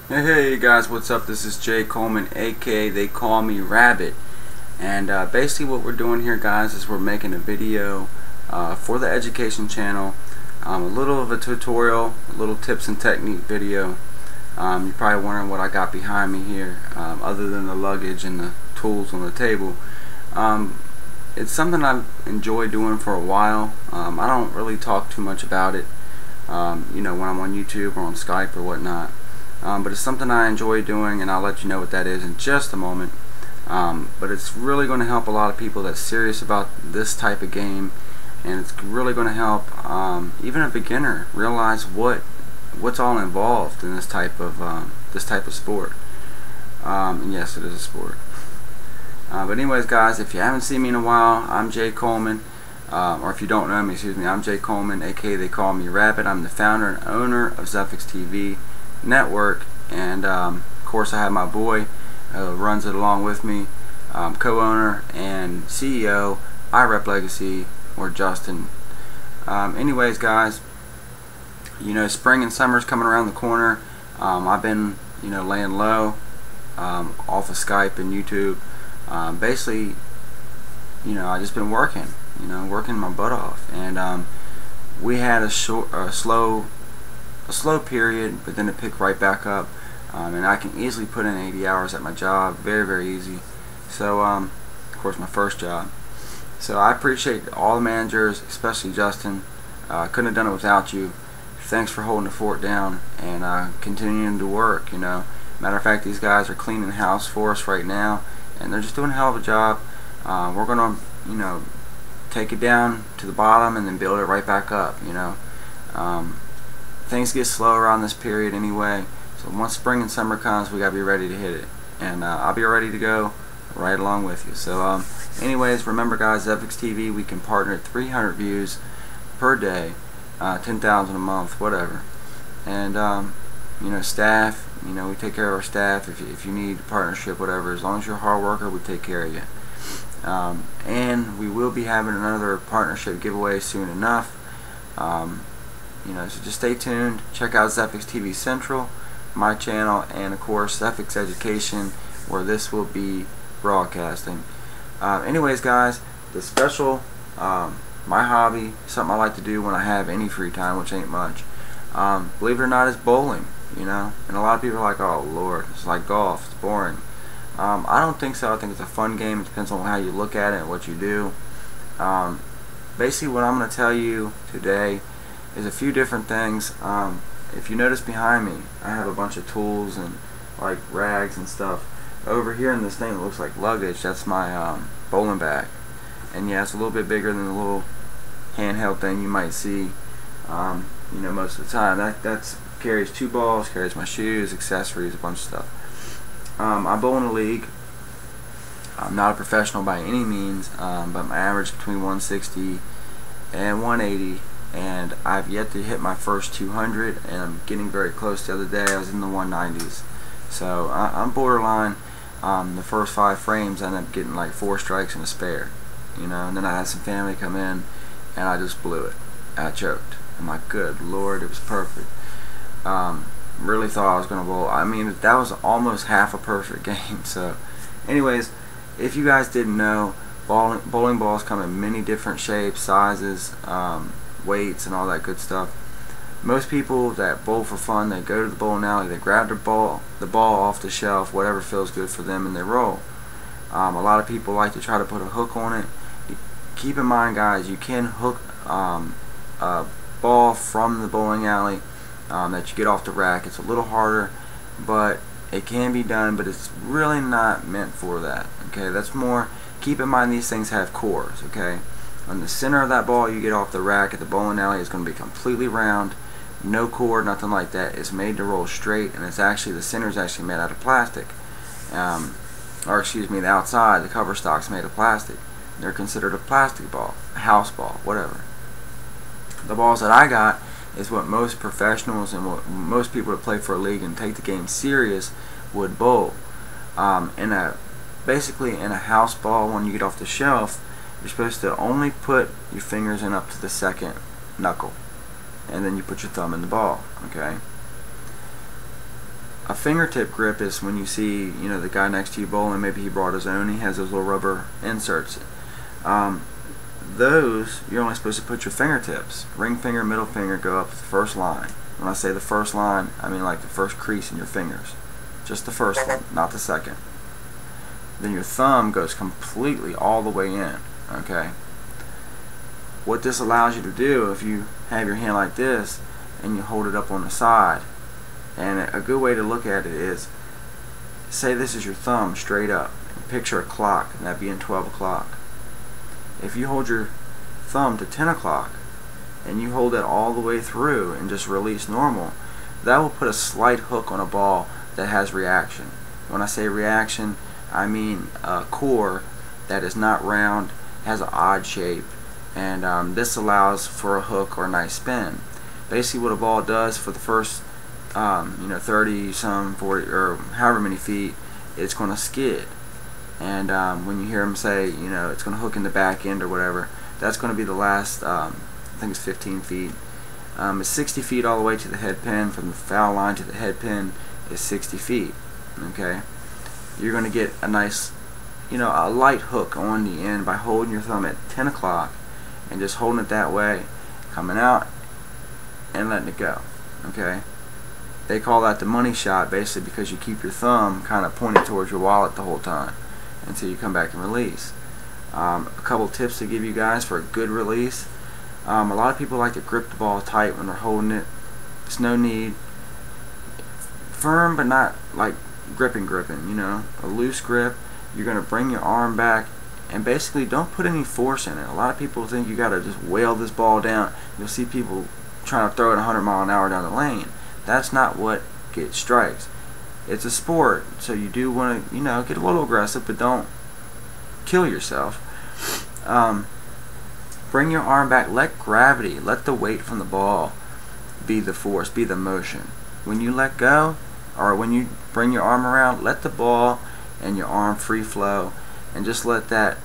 Hey guys, what's up? This is Jay Coleman, aka they call me Rabbit, and basically what we're doing here, guys, is we're making a video for the education channel, a little of a tutorial, a little tips and technique video. You're probably wondering what I got behind me here, other than the luggage and the tools on the table. It's something I've enjoyed doing for a while. I don't really talk too much about it, when I'm on YouTube or on Skype or whatnot. But it's something I enjoy doing, and I'll let you know what that is in just a moment. But it's really going to help a lot of people that's serious about this type of game, and it's really going to help even a beginner realize what's all involved in this type of sport. And yes, it is a sport. But anyways, guys, if you haven't seen me in a while, I'm Jay Coleman. Or if you don't know me, excuse me, I'm Jay Coleman, aka they call me Rabbit. I'm the founder and owner of ZephixCustomz TV network, and of course I have my boy runs it along with me, co-owner and CEO, iRep Legacy, or Justin. Anyways, guys, spring and summer's coming around the corner. I've been laying low off of Skype and YouTube. Basically, I just been working my butt off, and we had a slow period, but then it picked right back up, and I can easily put in 80 hours at my job, very easy. So of course, my first job. So I appreciate all the managers, especially Justin. Couldn't have done it without you. Thanks for holding the fort down and continuing to work. Matter of fact, these guys are cleaning the house for us right now, and they're just doing a hell of a job. We're gonna take it down to the bottom and then build it right back up. Things get slow around this period anyway, so once spring and summer comes, we gotta be ready to hit it, and I'll be ready to go right along with you. So anyways, remember, guys, Zephix TV, we can partner at 300 views per day, 10,000 a month, whatever. And staff, we take care of our staff. If you need a partnership, whatever, as long as you're a hard worker, we take care of you. And we will be having another partnership giveaway soon enough. So just stay tuned. Check out Zephix TV Central, my channel, and of course Zephix Education, where this will be broadcasting. Anyways, guys, the special, my hobby, something I like to do when I have any free time, which ain't much. Believe it or not, is bowling. And a lot of people are like, "Oh Lord, it's like golf. It's boring." I don't think so. I think it's a fun game. It depends on how you look at it and what you do. Basically, what I'm going to tell you today is a few different things. If you notice behind me, I have a bunch of tools and like rags and stuff. Over here in this thing that looks like luggage, that's my bowling bag. And yeah, it's a little bit bigger than the little handheld thing you might see most of the time. That carries 2 balls, carries my shoes, accessories, a bunch of stuff. I bowl in a league. I'm not a professional by any means, but my average between 160 and 180, and I've yet to hit my first 200, and I'm getting very close. The other day I was in the 190s, so I'm borderline. The first 5 frames I ended up getting like 4 strikes and a spare, and then I had some family come in, and I just blew it. I choked. I'm like, good Lord, it was perfect. Really thought I was going to bowl. I mean, that was almost half a perfect game. So anyways, if you guys didn't know, bowling balls come in many different shapes, sizes, weights, and all that good stuff. Most people that bowl for fun, they go to the bowling alley, they grab the ball off the shelf, whatever feels good for them, and they roll. A lot of people like to try to put a hook on it. Keep in mind, guys, you can hook a ball from the bowling alley that you get off the rack. It's a little harder, but it can be done, but it's really not meant for that. Okay, that's more, keep in mind these things have cores. Okay, on the center of that ball you get off the rack at the bowling alley is going to be completely round, no core, nothing like that. It's made to roll straight, and it's actually, the center is actually made out of plastic, or excuse me, the outside, the cover stock's made of plastic. They're considered a plastic ball, a house ball, whatever. The balls that I got is what most professionals and what most people that play for a league and take the game serious would bowl. Basically in a house ball, when you get off the shelf, you're supposed to only put your fingers in up to the second knuckle, and then you put your thumb in the ball. Okay. A fingertip grip is when you see, you know, the guy next to you bowling, maybe he brought his own, he has those little rubber inserts. Those, you're only supposed to put your fingertips, ring finger, middle finger, go up the first line. When I say the first line, I mean like the first crease in your fingers. Just the first one, not the second. Then your thumb goes completely all the way in, okay? What this allows you to do, if you have your hand like this and you hold it up on the side, and a good way to look at it is, say this is your thumb straight up, and picture a clock, and that being 12 o'clock. If you hold your thumb to 10 o'clock and you hold it all the way through and just release normal, that will put a slight hook on a ball that has reaction. When I say reaction, I mean a core that is not round, has an odd shape, and this allows for a hook or a nice spin. Basically what a ball does for the first 30 some 40 or however many feet, it's going to skid. And when you hear them say, you know, it's going to hook in the back end or whatever, that's going to be the last, I think it's 15 feet. It's 60 feet all the way to the head pin. From the foul line to the head pin is 60 feet. Okay, you're going to get a nice, you know, a light hook on the end by holding your thumb at 10 o'clock and just holding it that way, coming out and letting it go. Okay, they call that the money shot, basically because you keep your thumb kind of pointed towards your wallet the whole time until you come back and release. A couple tips to give you guys for a good release. A lot of people like to grip the ball tight when they're holding it. There's no need. Firm, but not like gripping, you know. A loose grip. You're going to bring your arm back and basically don't put any force in it. A lot of people think you got to just wail this ball down. You'll see people trying to throw it 100 miles an hour down the lane. That's not what gets strikes. It's a sport, so you do want to, you know, get a little aggressive, but don't kill yourself. Bring your arm back. Let gravity, let the weight from the ball be the force, be the motion. When you let go, or when you bring your arm around, let the ball and your arm free flow, and just let that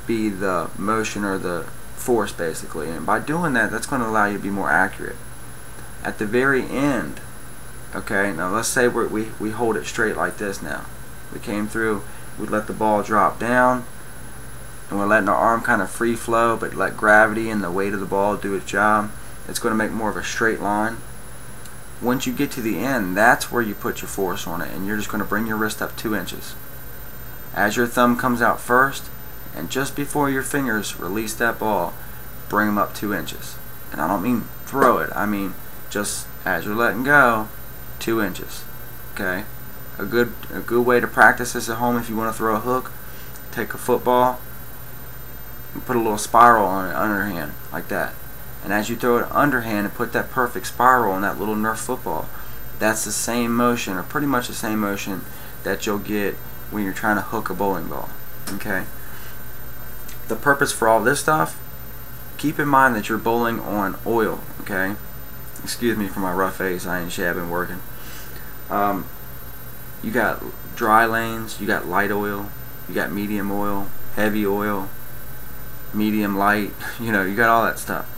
be the motion or the force, basically. And by doing that, that's going to allow you to be more accurate. At the very end, okay, now let's say we hold it straight like this now. We came through, we let the ball drop down, and we're letting our arm kind of free flow, but let gravity and the weight of the ball do its job. It's going to make more of a straight line. Once you get to the end, that's where you put your force on it, and you're just going to bring your wrist up 2 inches. As your thumb comes out first, and just before your fingers release that ball, bring them up 2 inches. And I don't mean throw it, I mean just as you're letting go, 2 inches. Okay? A good way to practice this at home, if you want to throw a hook, take a football and put a little spiral on it underhand, like that. And as you throw it underhand and put that perfect spiral on that little Nerf football, that's the same motion, or pretty much the same motion, that you'll get when you're trying to hook a bowling ball. Okay? The purpose for all this stuff, keep in mind that you're bowling on oil. Okay? Excuse me for my rough face, I ain't shabbing working. You got dry lanes, you got light oil, you got medium oil, heavy oil, medium light, you know, you got all that stuff.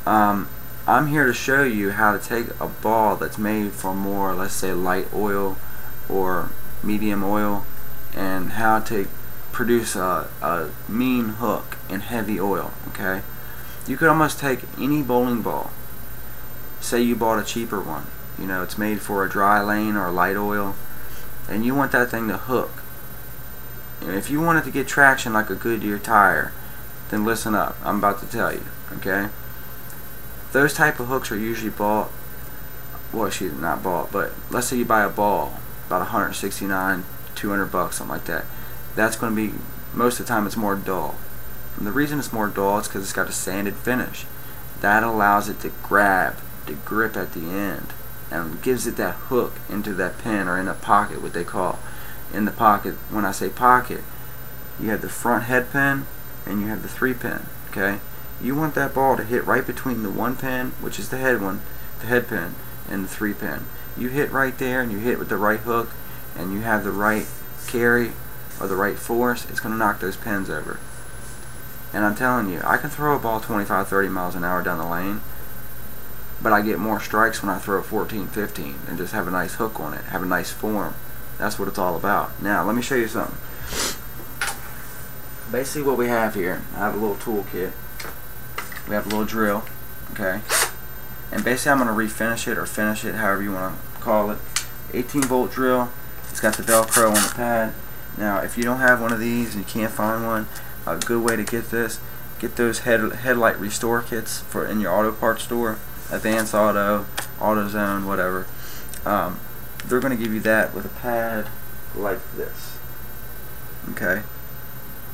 I'm here to show you how to take a ball that's made from more, let's say, light oil or medium oil, and how to produce a mean hook in heavy oil. Okay, you could almost take any bowling ball. Say you bought a cheaper one, you know, it's made for a dry lane or light oil, and you want that thing to hook. And if you want it to get traction like a Goodyear tire, then listen up, I'm about to tell you. Okay, those type of hooks are usually bought, well, excuse me, not bought, but let's say you buy a ball about 169, 200 bucks, something like that. That's going to be, most of the time, it's more dull. And the reason it's more dull is because it's got a sanded finish. That allows it to grab, to grip at the end, and gives it that hook into that pin, or in a pocket, what they call. In the pocket, when I say pocket, you have the front head pin and you have the 3 pin. Okay, you want that ball to hit right between the 1 pin, which is the head one, the head pin, and the 3 pin. You hit right there, and you hit with the right hook, and you have the right carry or the right force, it's going to knock those pins over. And I'm telling you, I can throw a ball 25-30 miles an hour down the lane, but I get more strikes when I throw 14, 15 and just have a nice hook on it, have a nice form. That's what it's all about. Now let me show you something. Basically what we have here, I have a little tool kit. We have a little drill, okay? And basically I'm going to refinish it or finish it, however you want to call it. 18-volt drill. It's got the Velcro on the pad. Now if you don't have one of these and you can't find one, a good way to get this, get those headlight restore kits for in your auto parts store, Advance Auto, AutoZone, whatever. They're going to give you that with a pad like this, okay?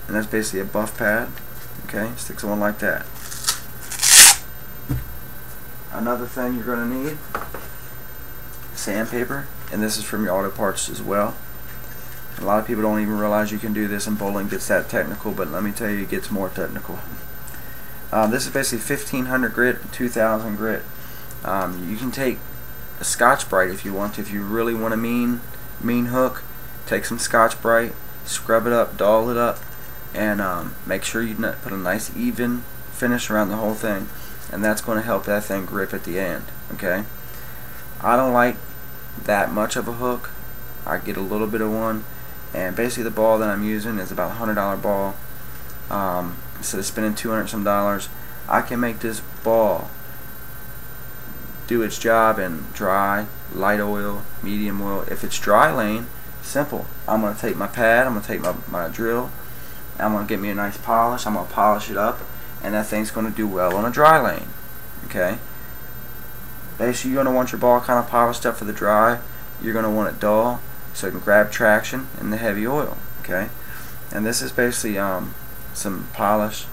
And that's basically a buff pad, okay? Sticks on like that. Another thing you're going to need, sandpaper, and this is from your auto parts as well. A lot of people don't even realize you can do this, and bowling gets that technical, but let me tell you, it gets more technical. This is basically 1500 grit, 2000 grit. You can take a Scotch-Brite if you want to. If you really want a mean hook, take some Scotch-Brite, scrub it up, dull it up, and make sure you put a nice even finish around the whole thing, and that's going to help that thing grip at the end, okay? I don't like that much of a hook. I get a little bit of one, and basically the ball that I'm using is about a $100 ball. Instead of spending $200 some, I can make this ball do its job in dry, light oil, medium oil. If it's dry lane, simple. I'm going to take my pad, I'm going to take my drill, and I'm going to get me a nice polish. I'm going to polish it up, and that thing's going to do well on a dry lane, okay? Basically you're going to want your ball kind of polished up for the dry. You're going to want it dull so it can grab traction in the heavy oil, okay? And this is basically some polish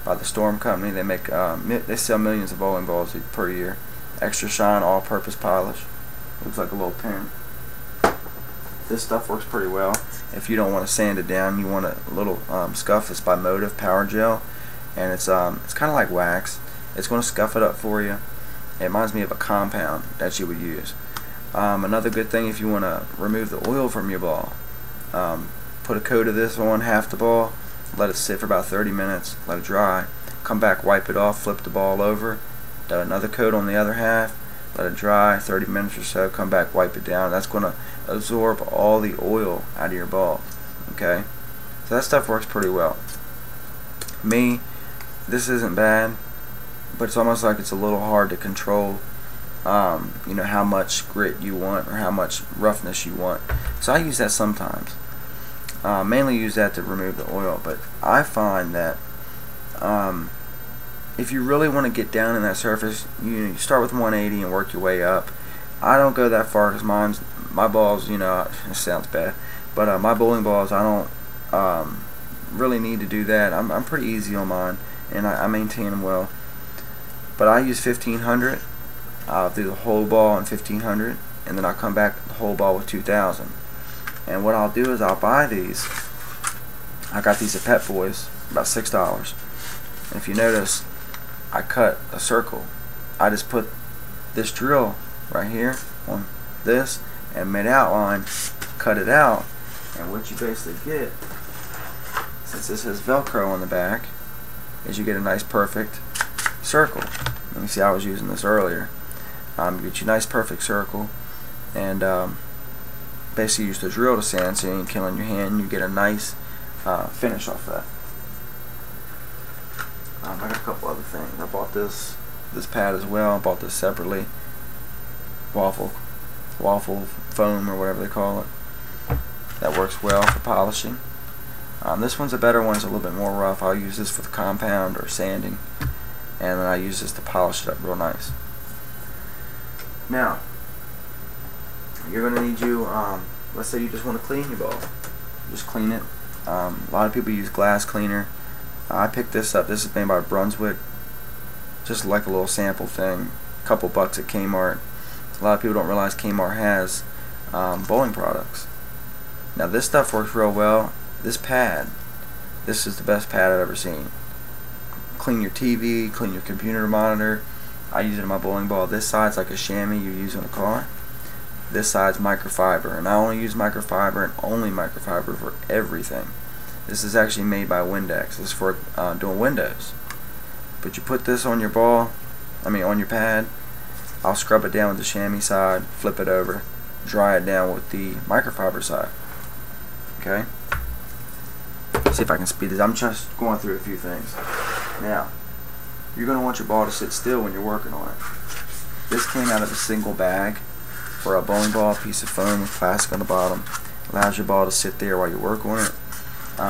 by the Storm Company. They make they sell millions of bowling balls per year. Extra shine all-purpose polish. Looks like a little pen. This stuff works pretty well. If you don't want to sand it down, you want a little scuff. It's by Motive Power Gel, and it's kind of like wax. It's going to scuff it up for you. It reminds me of a compound that you would use. Another good thing, if you want to remove the oil from your ball, put a coat of this on half the ball, let it sit for about 30 minutes, let it dry, come back, wipe it off, flip the ball over, do another coat on the other half, let it dry 30 minutes or so, come back, wipe it down. That's going to absorb all the oil out of your ball, okay? So that stuff works pretty well. This isn't bad, but it's almost like it's a little hard to control, you know, how much grit you want or how much roughness you want. So I use that sometimes. Mainly use that to remove the oil, but I find that if you really want to get down in that surface, you start with 180 and work your way up. I don't go that far because my balls, you know, it sounds bad, but my bowling balls, I don't really need to do that. I'm pretty easy on mine, and I maintain them well. But I use 1500. I'll do the whole ball in 1500, and then I'll come back the whole ball with 2000. And what I'll do is I'll buy these. I got these at Pet Boys, about $6. And if you notice, I cut a circle. I just put this drill right here on this and made outline, cut it out, and what you basically get, since this has Velcro on the back, is you get a nice perfect circle. Let me see, I was using this earlier. You get your nice perfect circle, and basically use the drill to sand so you ain't killing your hand. You get a nice finish off that. I got a couple other things. I bought this pad as well. I bought this separately. Waffle foam or whatever they call it. That works well for polishing. This one's a better one. It's a little bit more rough. I'll use this for the compound or sanding, and then I use this to polish it up real nice. Now, you're going to need let's say you just want to clean your ball. Just clean it. A lot of people use glass cleaner. I picked this up. This is made by Brunswick. Just like a little sample thing. A couple bucks at Kmart. A lot of people don't realize Kmart has bowling products. Now this stuff works real well. This pad, this is the best pad I've ever seen. Clean your TV, clean your computer monitor. I use it in my bowling ball. This side's like a chamois you use in a car. This side's microfiber, and I only use microfiber and only microfiber for everything. This is actually made by Windex. This is for doing windows. But you put this on your ball, on your pad, I'll scrub it down with the chamois side, flip it over, dry it down with the microfiber side. Okay? See if I can speed this. I'm just going through a few things. Now, you're going to want your ball to sit still when you're working on it. This came out of a single bag for a bowling ball, piece of foam with plastic on the bottom. Allows your ball to sit there while you work on it.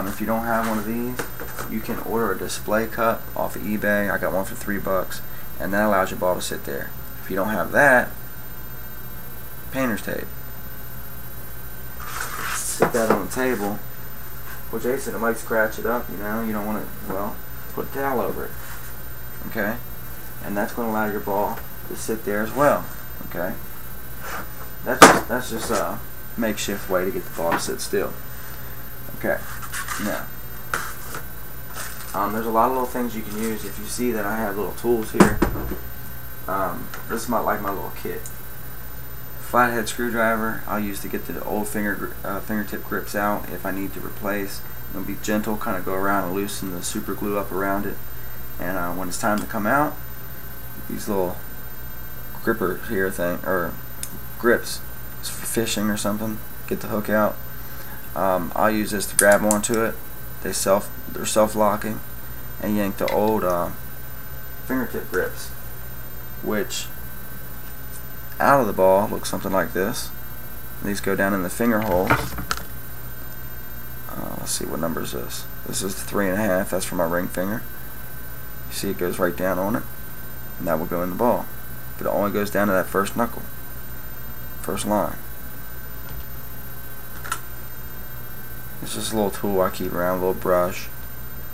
If you don't have one of these, you can order a display cup off of eBay. I got one for $3, and that allows your ball to sit there. If you don't have that, painter's tape. Sit that on the table. Well, Jason, it might scratch it up, you know. You don't want to, well, put a towel over it. Okay? And that's going to allow your ball to sit there as well. Okay? That's just a makeshift way to get the ball to sit still. Okay. Now, there's a lot of little things you can use. If you see that I have little tools here, this is like my little kit. Flathead screwdriver I'll use to get the old fingertip grips out if I need to replace. It'll be gentle, kind of go around and loosen the super glue up around it. And when it's time to come out, these little grippers here or grips, it's for fishing or something. Get the hook out. I'll use this to grab onto it. They're self-locking, and yank the old fingertip grips, which out of the ball looks something like this. These go down in the finger holes. Let's see, what number is this? This is 3.5. That's for my ring finger. You see it goes right down on it, and that will go in the ball. But it only goes down to that first knuckle, first line. It's just a little tool I keep around, a little brush,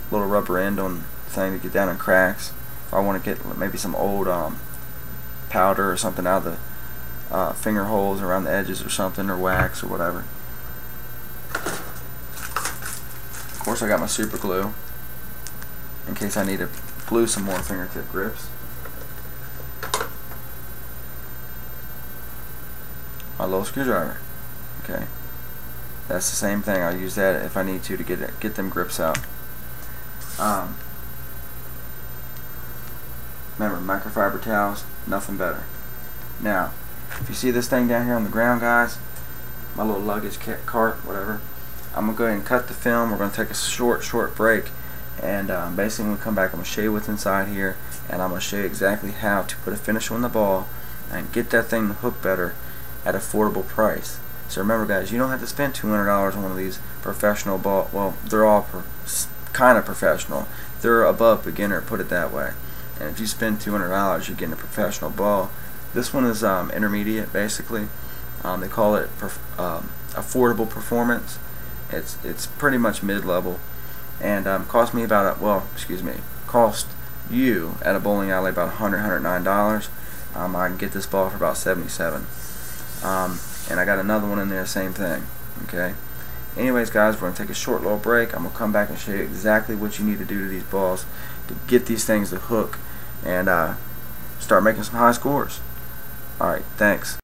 a little rubber end on the thing to get down in cracks. If I want to get maybe some old powder or something out of the finger holes around the edges or something, or wax or whatever. Of course, I got my super glue in case I need to glue some more fingertip grips. My little screwdriver. Okay. That's the same thing. I'll use that if I need to get them grips out. Remember, microfiber towels, nothing better. Now, if you see this thing down here on the ground, guys, my little luggage cart, whatever, I'm going to go ahead and cut the film. We're going to take a short break, and basically when we come back, I'm going to show you what's inside here, and I'm going to show you exactly how to put a finish on the ball and get that thing to hook better at an affordable price. So remember, guys, you don't have to spend $200 on one of these professional ball. Well, they're all kind of professional. They're above beginner, put it that way. And if you spend $200, you're getting a professional ball. This one is intermediate, basically. They call it affordable performance. It's pretty much mid-level, and cost me about cost you at a bowling alley about $109. I can get this ball for about $77. And I got another one in there, same thing. Okay. Anyways, guys, we're going to take a short little break. I'm going to come back and show you exactly what you need to do to these balls to get these things to hook and start making some high scores. Alright, thanks.